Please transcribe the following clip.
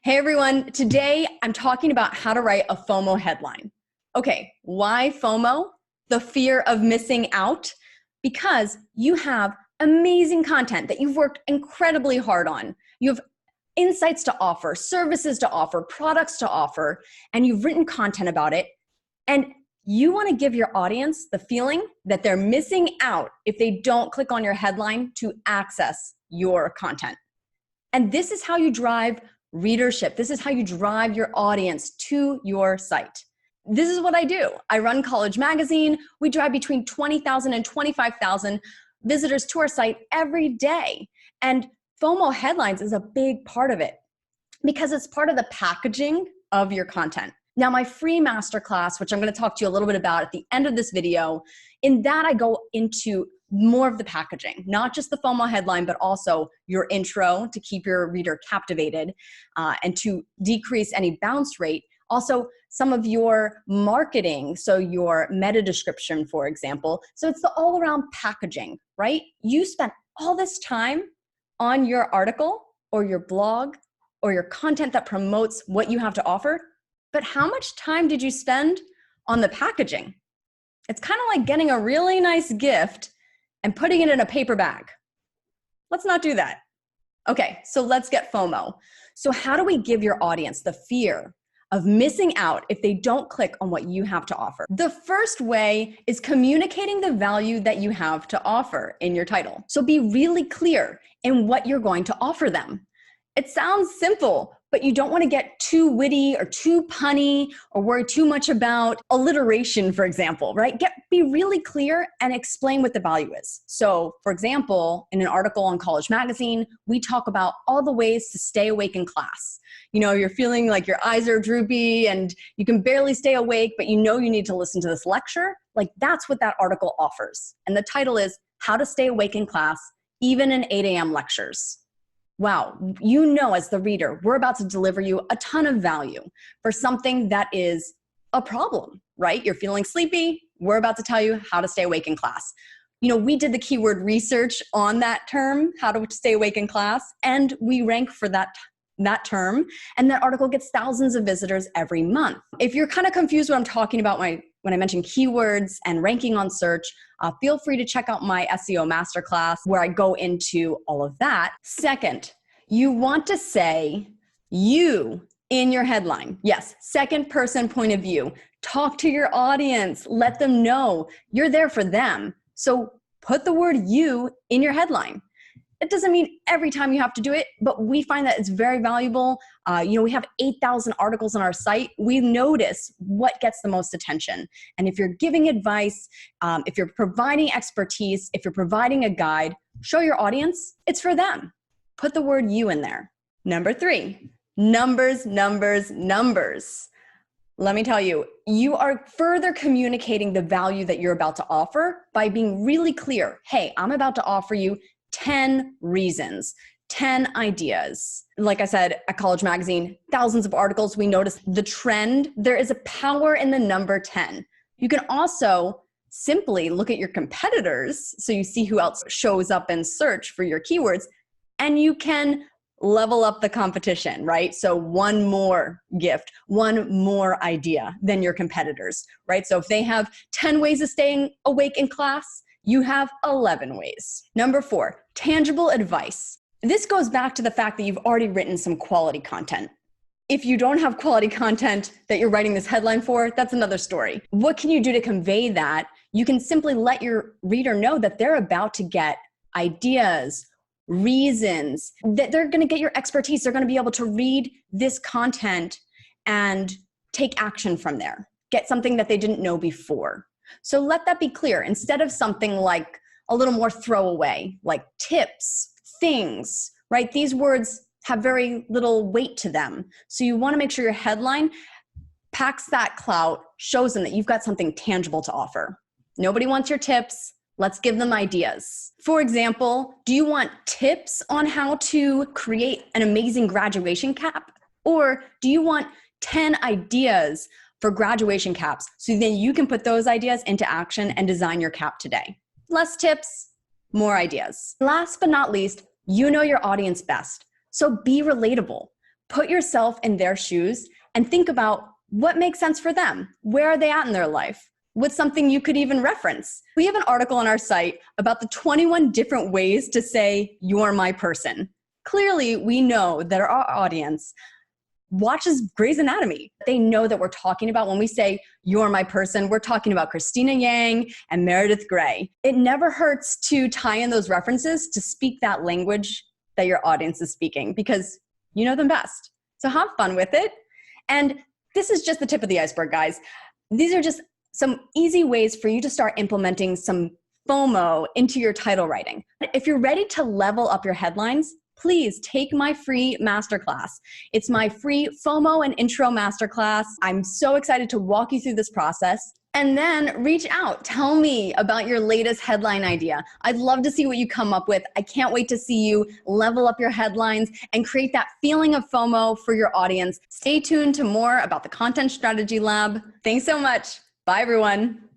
Hey everyone, today I'm talking about how to write a FOMO headline. Okay, why FOMO? The fear of missing out? Because you have amazing content that you've worked incredibly hard on. You have insights to offer, services to offer, products to offer, and you've written content about it. And you want to give your audience the feeling that they're missing out if they don't click on your headline to access your content. And this is how you drive readership. This is how you drive your audience to your site. This is what I do. I run College Magazine. We drive between 20,000 and 25,000 visitors to our site every day. And FOMO headlines is a big part of it because it's part of the packaging of your content. Now, my free masterclass, which I'm going to talk to you a little bit about at the end of this video, in that I go into more of the packaging, not just the FOMO headline, but also your intro to keep your reader captivated and to decrease any bounce rate. Also, some of your marketing, so your meta description, for example. So it's the all around packaging, right? You spent all this time on your article or your blog or your content that promotes what you have to offer, but how much time did you spend on the packaging? It's kind of like getting a really nice gift and putting it in a paper bag. Let's not do that. Okay, so let's get FOMO. So how do we give your audience the fear of missing out if they don't click on what you have to offer? The first way is communicating the value that you have to offer in your title. So be really clear in what you're going to offer them. It sounds simple, but you don't want to get too witty or too punny or worry too much about alliteration, for example, right? Be really clear and explain what the value is. So, for example, in an article on College Magazine, we talk about all the ways to stay awake in class. You know, you're feeling like your eyes are droopy and you can barely stay awake, but you know you need to listen to this lecture. Like, that's what that article offers. And the title is How to Stay Awake in Class, Even in 8 a.m. Lectures. Wow, you know as the reader, we're about to deliver you a ton of value for something that is a problem, right? You're feeling sleepy, we're about to tell you how to stay awake in class. You know, we did the keyword research on that term, how to stay awake in class, and we rank for that term, and that article gets thousands of visitors every month. If you're kind of confused what I'm talking about when I mention keywords and ranking on search, feel free to check out my SEO masterclass where I go into all of that. Second, you want to say you in your headline. Yes, second person point of view. Talk to your audience. Let them know you're there for them. So put the word you in your headline. It doesn't mean every time you have to do it, but we find that it's very valuable. We have 8,000 articles on our site. We notice what gets the most attention. And if you're giving advice, if you're providing expertise, if you're providing a guide, show your audience it's for them. Put the word you in there. Number 3, numbers, numbers, numbers. Let me tell you, you are further communicating the value that you're about to offer by being really clear. Hey, I'm about to offer you 10 reasons, 10 ideas. Like I said, at College Magazine, thousands of articles, we notice the trend. There is a power in the number 10. You can also simply look at your competitors so you see who else shows up in search for your keywords, and you can level up the competition, right? So one more gift, one more idea than your competitors, right? So if they have 10 ways of staying awake in class, you have 11 ways. Number 4, tangible advice. This goes back to the fact that you've already written some quality content. If you don't have quality content that you're writing this headline for, that's another story. What can you do to convey that? You can simply let your reader know that they're about to get ideas, reasons, that they're going to get your expertise. They're going to be able to read this content and take action from there, get something that they didn't know before. So let that be clear. Instead of something like a little more throwaway, like tips, things, right? These words have very little weight to them. So you want to make sure your headline packs that clout, shows them that you've got something tangible to offer. Nobody wants your tips. Let's give them ideas. For example, do you want tips on how to create an amazing graduation cap? Or do you want 10 ideas for graduation caps so then you can put those ideas into action and design your cap today? Less tips, more ideas. Last but not least, you know your audience best. So be relatable. Put yourself in their shoes and think about what makes sense for them. Where are they at in their life? What's something you could even reference? We have an article on our site about the 21 different ways to say, "You're my person." Clearly, we know that our audience watches Grey's Anatomy. They know that we're talking about, when we say, "You're my person," we're talking about Christina Yang and Meredith Grey. It never hurts to tie in those references to speak that language that your audience is speaking, because you know them best. So have fun with it. And this is just the tip of the iceberg, guys. These are just some easy ways for you to start implementing some FOMO into your title writing. If you're ready to level up your headlines, please take my free masterclass. It's my free FOMO and intro masterclass. I'm so excited to walk you through this process. And then reach out. Tell me about your latest headline idea. I'd love to see what you come up with. I can't wait to see you level up your headlines and create that feeling of FOMO for your audience. Stay tuned to more about the Content Strategy Lab. Thanks so much. Bye, everyone.